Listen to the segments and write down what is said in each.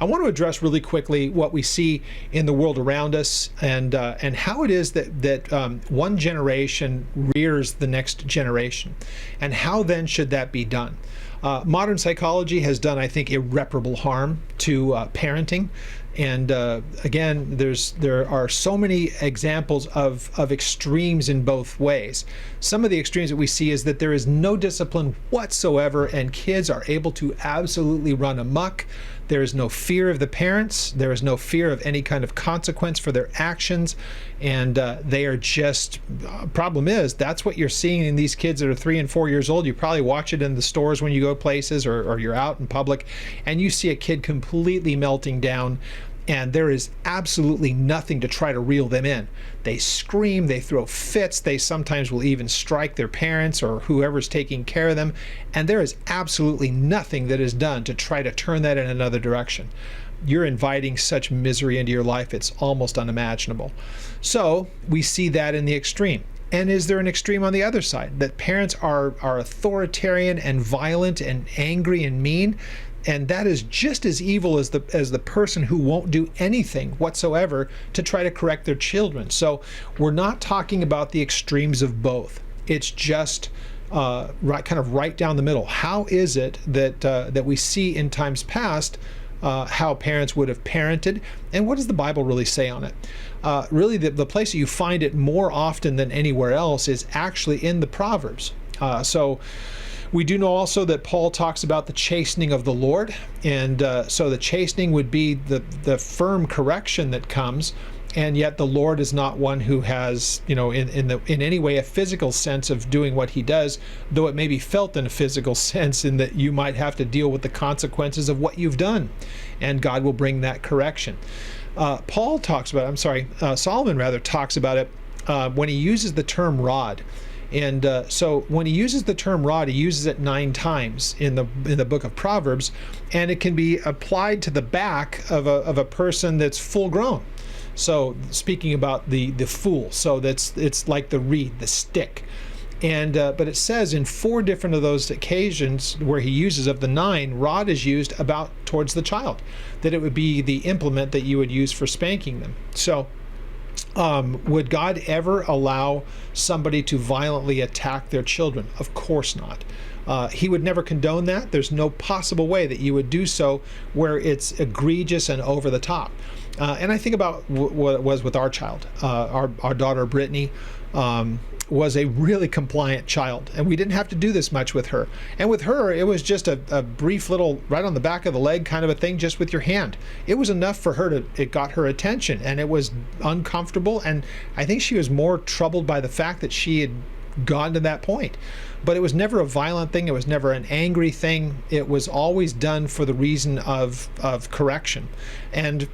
I want to address really quickly what we see in the world around us, and how it is that one generation rears the next generation, and how then should that be done. Modern psychology has done, I think, irreparable harm to parenting. And again, there are so many examples of extremes in both ways. Some of the extremes that we see is that there is no discipline whatsoever, and kids are able to absolutely run amok. There is no fear of the parents. There is no fear of any kind of consequence for their actions. And they are just, problem is, that's what you're seeing in these kids that are 3 and 4 years old. You probably watch it in the stores when you go places, or you're out in public, and you see a kid completely melting down, and there is absolutely nothing to try to reel them in. They scream, they throw fits, they sometimes will even strike their parents or whoever's taking care of them, and there is absolutely nothing that is done to try to turn that in another direction. You're inviting such misery into your life, it's almost unimaginable. So we see that in the extreme. And is there an extreme on the other side, that parents are authoritarian and violent and angry and mean? And that is just as evil as the person who won't do anything whatsoever to try to correct their children. So we're not talking about the extremes of both. It's just right down the middle. How is it that we see in times past how parents would have parented, and what does the Bible really say on it? Really, the place that you find it more often than anywhere else is actually in the Proverbs. So we do know also that Paul talks about the chastening of the Lord, and so the chastening would be the firm correction that comes, and yet the Lord is not one who has, in any way a physical sense of doing what he does, though it may be felt in a physical sense in that you might have to deal with the consequences of what you've done, and God will bring that correction. Solomon talks about it when he uses the term rod. And so when he uses the term rod, he uses it 9 times in the book of Proverbs, and it can be applied to the back of a person that's full grown. So speaking about the fool, so it's like the reed, the stick. And but it says in 4 different of those occasions where he uses, of the 9, rod is used about towards the child, that it would be the implement that you would use for spanking them. So would God ever allow somebody to violently attack their children? Of course not. He would never condone that. There's no possible way that you would do so where it's egregious and over the top. And I think about what it was with our child. Our daughter Brittany was a really compliant child, and we didn't have to do this much with her. And with her, it was just a brief little right on the back of the leg kind of a thing, just with your hand. It was enough for her it got her attention, and it was uncomfortable, and I think she was more troubled by the fact that she had gone to that point. But it was never a violent thing. It was never an angry thing. It was always done for the reason of correction. And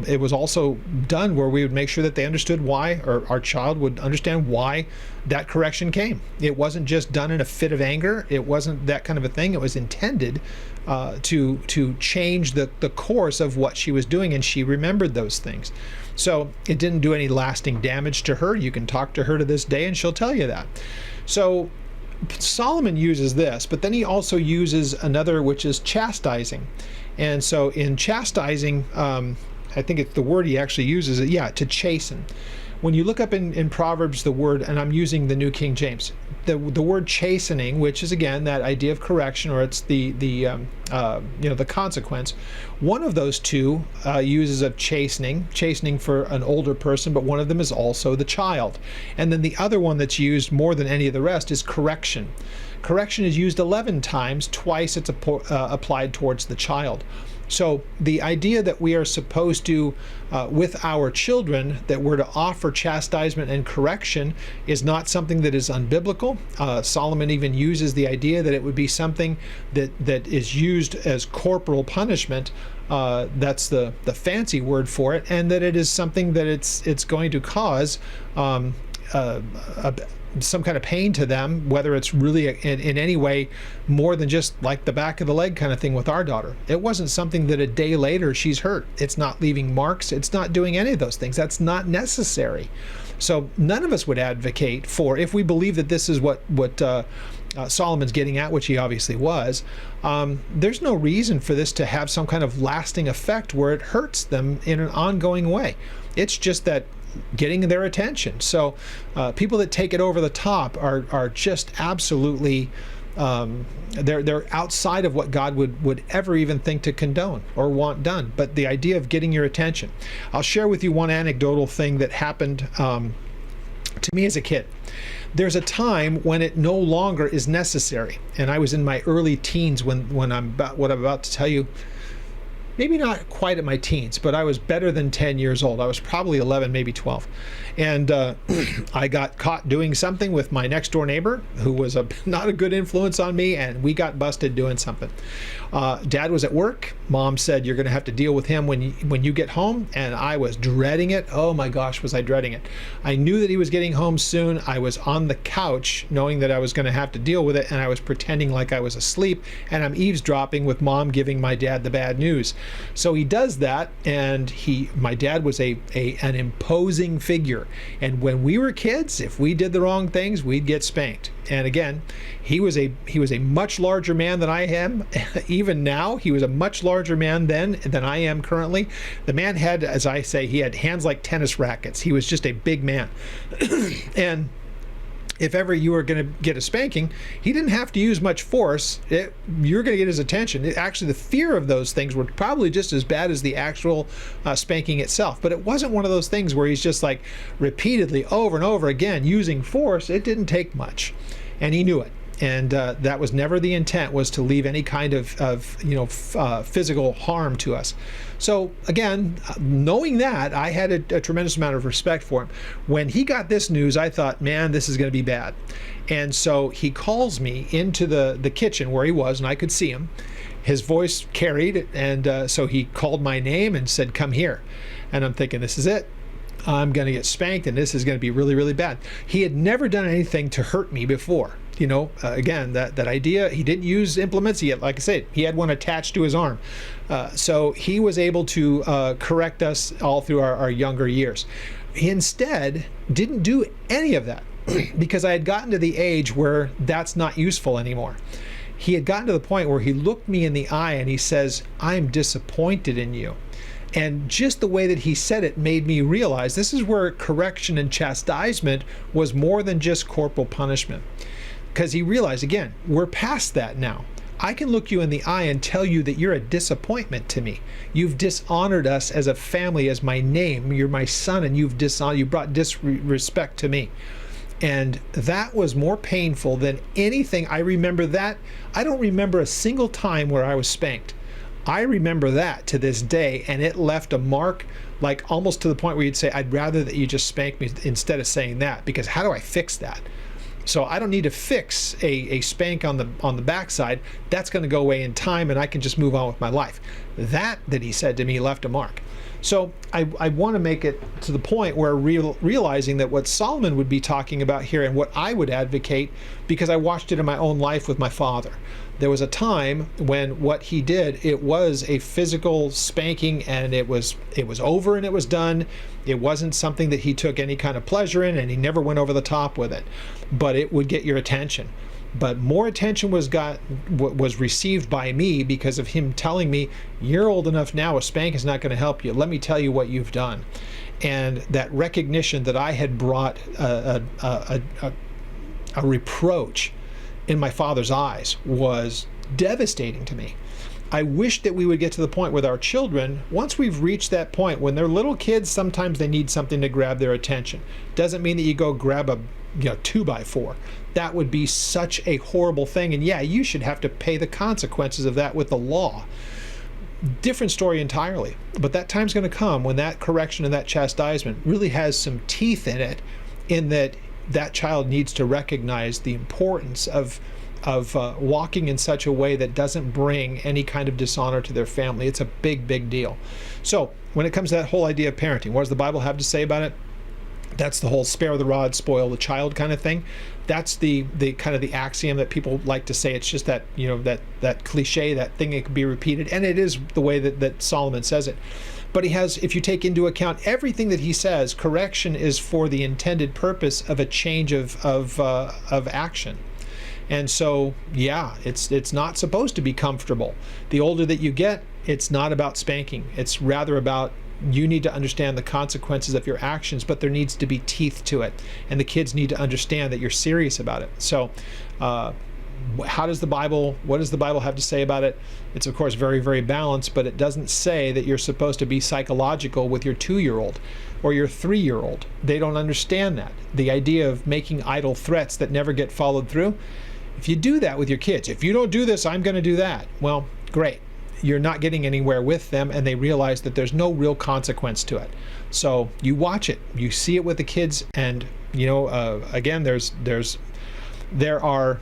it was also done where we would make sure that they understood why, or our child would understand why that correction came. It wasn't just done in a fit of anger. It wasn't that kind of a thing. It was intended to change the course of what she was doing, and she remembered those things. So it didn't do any lasting damage to her. You can talk to her to this day and she'll tell you that. So Solomon uses this, but then he also uses another, which is chastising. And so in chastising, I think it's the word he actually uses, to chasten. When you look up in Proverbs the word, and I'm using the New King James, the word chastening, which is again that idea of correction, or it's the consequence. One of those 2 uses of chastening for an older person, but one of them is also the child. And then the other one that's used more than any of the rest is correction. Correction is used 11 times, twice it's applied towards the child. So the idea that we are supposed to, with our children, that we're to offer chastisement and correction is not something that is unbiblical. Solomon even uses the idea that it would be something that is used as corporal punishment. That's the fancy word for it, and that it is something that it's going to cause some kind of pain to them, whether it's really in any way more than just like the back of the leg kind of thing with our daughter. It wasn't something that a day later she's hurt. It's not leaving marks. It's not doing any of those things. That's not necessary. So none of us would advocate for, if we believe that this is what Solomon's getting at, which he obviously was, there's no reason for this to have some kind of lasting effect where it hurts them in an ongoing way. It's just that getting their attention. So people that take it over the top are just absolutely they're outside of what God would ever even think to condone or want done. But the idea of getting your attention. I'll share with you one anecdotal thing that happened to me as a kid. There's a time when it no longer is necessary, and I was in my early teens when what I'm about to tell you. Maybe not quite at my teens, but I was better than 10 years old. I was probably 11, maybe 12. And I got caught doing something with my next door neighbor, who was not a good influence on me, and we got busted doing something. Dad was at work. Mom said, "You're going to have to deal with him when you get home." And I was dreading it. Oh my gosh, was I dreading it. I knew that he was getting home soon. I was on the couch knowing that I was going to have to deal with it, and I was pretending like I was asleep, and I'm eavesdropping with Mom giving my dad the bad news. So he does that, and my dad was an imposing figure. And when we were kids, if we did the wrong things, we'd get spanked. And again, he was a much larger man than I am. Even now, he was a much larger man then than I am currently. The man had, as I say, he had hands like tennis rackets. He was just a big man. And if ever you were going to get a spanking, he didn't have to use much force. You're going to get his attention. Actually, the fear of those things were probably just as bad as the actual spanking itself. But it wasn't one of those things where he's just like repeatedly over and over again using force. It didn't take much, and he knew it. And that was never the intent, was to leave any kind of physical harm to us. So again, knowing that, I had a tremendous amount of respect for him. When he got this news, I thought, man, this is going to be bad. And so he calls me into the kitchen where he was, and I could see him. His voice carried, and so he called my name and said, "Come here." And I'm thinking, this is it. I'm going to get spanked, and this is going to be really, really bad. He had never done anything to hurt me before. Again, that idea, he didn't use implements. Like I said, he had one attached to his arm. So he was able to correct us all through our younger years. He instead didn't do any of that because I had gotten to the age where that's not useful anymore. He had gotten to the point where he looked me in the eye and he says, "I'm disappointed in you." And just the way that he said it made me realize this is where correction and chastisement was more than just corporal punishment. Because he realized, again, we're past that now. I can look you in the eye and tell you that you're a disappointment to me. You've dishonored us as a family, as my name. You're my son, and you brought disrespect to me. And that was more painful than anything. I remember that. I don't remember a single time where I was spanked. I remember that to this day, and it left a mark, like almost to the point where you'd say, "I'd rather that you just spank me instead of saying that, because how do I fix that?" So I don't need to fix a spank on the backside. That's going to go away in time, and I can just move on with my life. That he said to me left a mark. So I want to make it to the point where realizing that what Solomon would be talking about here and what I would advocate, because I watched it in my own life with my father. There was a time when what he did, it was a physical spanking, and it was over and it was done. It wasn't something that he took any kind of pleasure in, and he never went over the top with it. But it would get your attention. But more attention was received by me because of him telling me, "You're old enough now, a spank is not going to help you. Let me tell you what you've done." And that recognition that I had brought a reproach in my father's eyes was devastating to me. I wish that we would get to the point with our children, once we've reached that point, when they're little kids, sometimes they need something to grab their attention. Doesn't mean that you go grab a 2x4. That would be such a horrible thing, and yeah, you should have to pay the consequences of that with the law. Different story entirely. But that time's going to come when that correction and that chastisement really has some teeth in it, in that child needs to recognize the importance of walking in such a way that doesn't bring any kind of dishonor to their family. It's a big, big deal. So when it comes to that whole idea of parenting, what does the Bible have to say about it? That's the whole spare the rod, spoil the child kind of thing. That's the kind of the axiom that people like to say. It's just that, that cliche, that thing that can be repeated, and it is the way that Solomon says it. But he has, if you take into account everything that he says, correction is for the intended purpose of a change of action. And so, yeah, it's not supposed to be comfortable. The older that you get, it's not about spanking. It's rather about, you need to understand the consequences of your actions, but there needs to be teeth to it. And the kids need to understand that you're serious about it. So, what does the Bible have to say about it? It's, of course, very, very balanced, but it doesn't say that you're supposed to be psychological with your 2-year-old or your 3-year-old. They don't understand that. The idea of making idle threats that never get followed through. If you do that with your kids, if you don't do this, I'm going to do that. Well, great. You're not getting anywhere with them, and they realize that there's no real consequence to it. So you watch it, you see it with the kids, and again, there are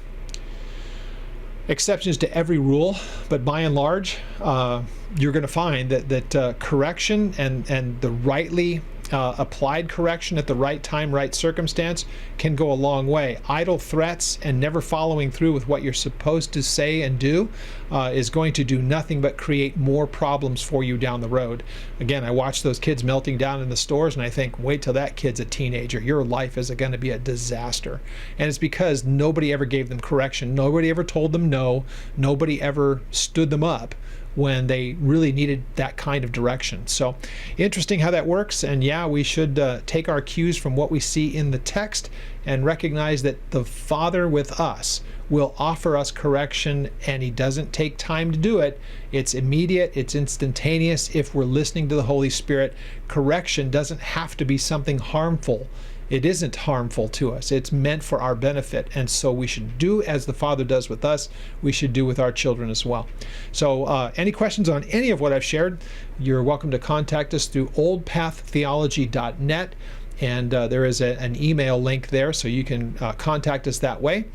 exceptions to every rule, but by and large, you're going to find that correction and the rightly applied correction at the right time, right circumstance can go a long way. Idle threats and never following through with what you're supposed to say and do is going to do nothing but create more problems for you down the road. Again, I watch those kids melting down in the stores and I think, wait till that kid's a teenager. Your life is going to be a disaster. And it's because nobody ever gave them correction. Nobody ever told them no. Nobody ever stood them up when they really needed that kind of direction. So interesting how that works. And yeah, we should take our cues from what we see in the text and recognize that the Father with us will offer us correction, and he doesn't take time to do it. It's immediate, it's instantaneous if we're listening to the Holy Spirit. Correction doesn't have to be something harmful. It isn't harmful to us. It's meant for our benefit. And so we should do as the Father does with us, we should do with our children as well. So any questions on any of what I've shared, you're welcome to contact us through oldpaththeology.net. And there is an email link there, so you can contact us that way.